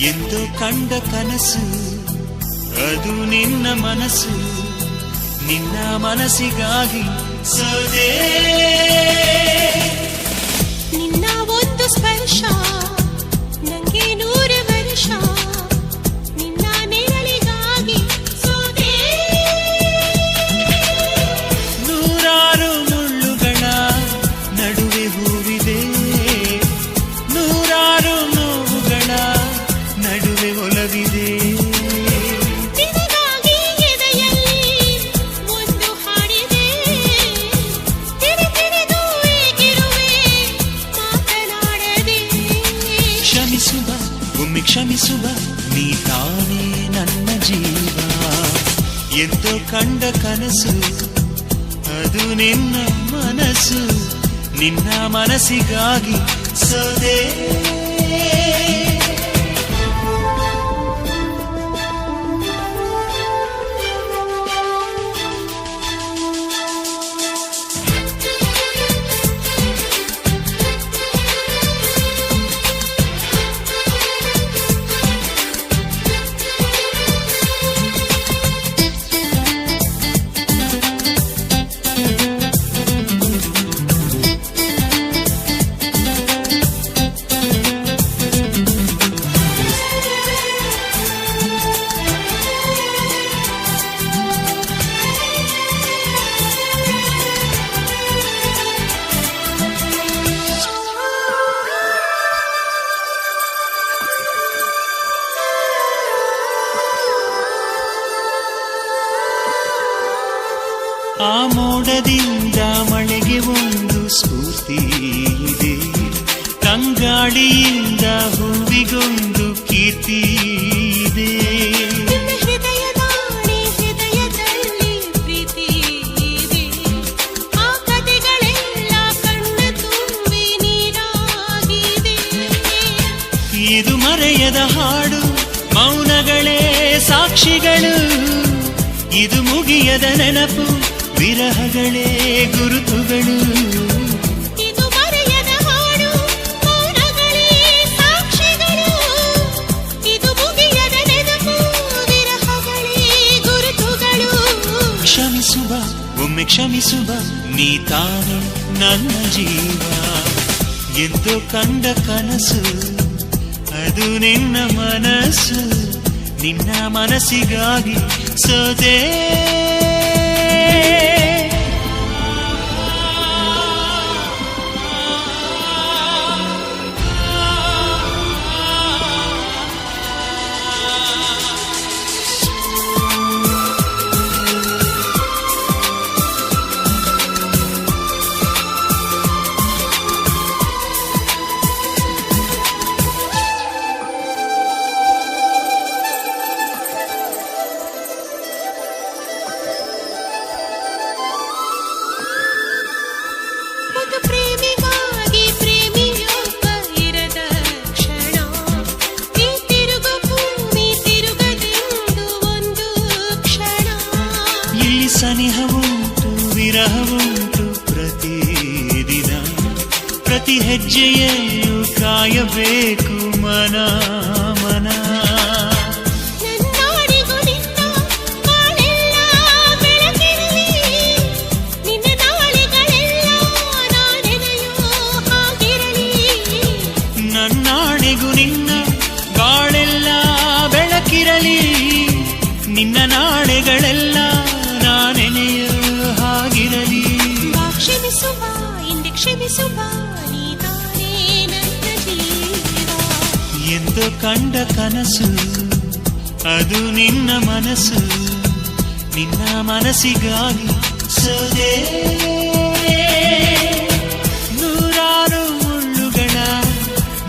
ಎಂದು ಕಂಡ ಕನಸು ಅದು ನಿನ್ನ ಮನಸ್ಸು, ನಿನ್ನ ಮನಸ್ಸಿಗಾಗಿ ಸೋದೆ. ನಿನ್ನ ಒಂದು ಸ್ಪರ್ಶ ನಂಗೆ 100 ವರ್ಷ, ನಿನ್ನ ನೆರಳಿಗಾಗಿ ಸೋದೆ. ನೂರಾರು ಮುಳ್ಳುಗಳ ನಡುವೆ ಹೂವಿದೆ, ನೂರಾರು ನೋವುಗಳ ನಡುವೆ ಒಲವಿದೆ. ನಿನಗಾಗಿ ಎದೆಯಲ್ಲಿ ಒಂದು ಹಾಡಿದೆ, ತಿರುತಿರುದು ಏಗಿರುವೆ ಮಾತನಾಡದೆ. ಕ್ಷಮಿಸುವ ಒಮ್ಮೆ ಕ್ಷಮಿಸುವ, ನೀ ತಾನೇ ನನ್ನ ಜೀವ. ಎಂದೋ ಕಂಡ ಕನಸು ಅದು ನಿನ್ನ ಮನಸ್ಸು, ನಿನ್ನ ಮನಸ್ಸಿಗಾಗಿ ಸೋದೆ. ಆ ಮೋಡದಿಂದ ಮಳೆಗೆ ಒಂದು ಸ್ಫೂರ್ತಿ ಇದೆ, ತಂಗಾಳಿಯಿಂದ ಹೂವಿಗೊಂದು ಕೀರ್ತಿ ಇದೆ. ನಿನ್ನ ಹೃದಯದಾಣೆ ಹೃದಯದಲ್ಲಿ ಪ್ರೀತಿ ಇದೆ, ಆ ಕಥೆಗಳೆಲ್ಲ ಕಣ್ಣ ತುಂಬಿ ನೀರಾಗಿದೆ. ಇದು ಮರೆಯದ ಹಾಡು, ಮೌನಗಳೇ ಸಾಕ್ಷಿಗಳು. ಇದು ಮುಗಿಯದ ನೆನಪು, ವಿರಹಗಳೇ ಗುರುತುಗಳು. ಇದು ಮರೆಯದ ಹಾಡು, ಮೌನಗಳೇ ಸಾಕ್ಷಿಗಳು. ಇದು ಮುಗಿಯದ ನೆನಪು, ವಿರಹಗಳೇ ಗುರುತುಗಳು. ಕ್ಷಮಿಸುವ ಒಮ್ಮೆ ಕ್ಷಮಿಸುವ, ನೀ ತಾನೇ ನನ್ನ ಜೀವ. ಎಂದು ಕಂಡ ಕನಸು ಅದು ನಿನ್ನ ಮನಸ್ಸು, ನಿನ್ನ ಮನಸ್ಸಿಗಾಗಿ ಸೋದೆ. ಒಂದು ಪ್ರೇಮಿಗಾಗಿ ಪ್ರೇಮಿಯೊಬ್ಬ ಇರದ ಕ್ಷಣ, ಈ ತಿರುಗು ಭೂಮಿ ತಿರುಗದೆಂದು ಒಂದು ಕ್ಷಣ. ಇಲ್ಲಿ ಸನಿಹವುಂಟು ವಿರಹವುಂಟು ಪ್ರತಿದಿನ, ಪ್ರತಿ ಹೆಜ್ಜೆಯಲ್ಲೂ ಕಾಯಬೇಕು ಮನ ಮನ. ನನ್ನಾಡಿಗೂ ನಿನ್ನ ಬಾಳೆಲ್ಲ ಬೆಳಕಿರಲಿ, ನಿನ್ನ ನಾಳೆಗಳೆಲ್ಲ ನಾನೆನೆಯೋ ಹಾಗಿರಲಿ. ನನ್ನಾಣೆಗೂ ನಿನ್ನ ಬಾಳೆಲ್ಲ ಬೆಳಕಿರಲಿ, ನಿನ್ನ ನಾಳೆಗಳೆಲ್ಲ ನಾನೆನೆಯೋ ಹಾಗಿರಲಿ. ಬಾ ಕ್ಷಮಿಸುವ ಹಿಂದೆ ಕ್ಷಮಿಸುವ, ನೀ ತಾನೇ ನನ್ನ ಜೀವ. ಎಂದು ಕಂಡ ಕನಸು ಅದು ನಿನ್ನ ಮನಸ್ಸು, ನಿನ್ನ ಮನಸ್ಸಿಗಾಗಿ ಸೋದೆ. ನೂರಾರು ಮುಳ್ಳುಗಳ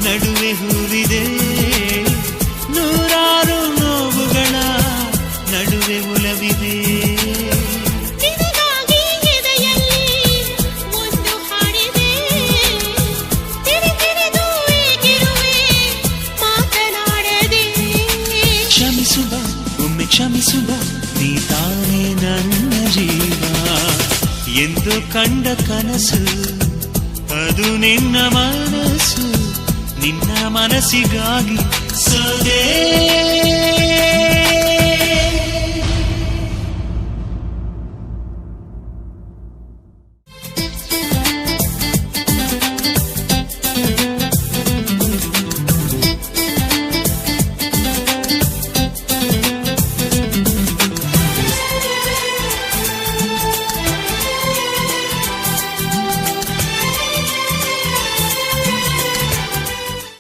ನಡುವೆ ಹೂವಿದೆ, ನೂರಾರು ನೋವುಗಳ ನಡುವೆ ಒಲವಿದೆ. ನಿನಗಾಗಿ ಎದೆಯಲ್ಲಿ ಒಂದು ಹಾಡಿದೆ, ತಿರುತಿರುದು ಏಗಿರುವೆ ಮಾತನಾಡದೆ. ಕ್ಷಮಿಸುವ ಒಮ್ಮೆ ಕ್ಷಮಿಸುವ, ನೀ ತಾನೇ ನನ್ನ ಜೀವ. ಎಂದು ಕಂಡ ಕನಸು ಅದು ನಿನ್ನ ಮನಸ್ಸು, ನಿನ್ನ ಮನಸ್ಸಿಗಾಗಿ ಸೋದೆ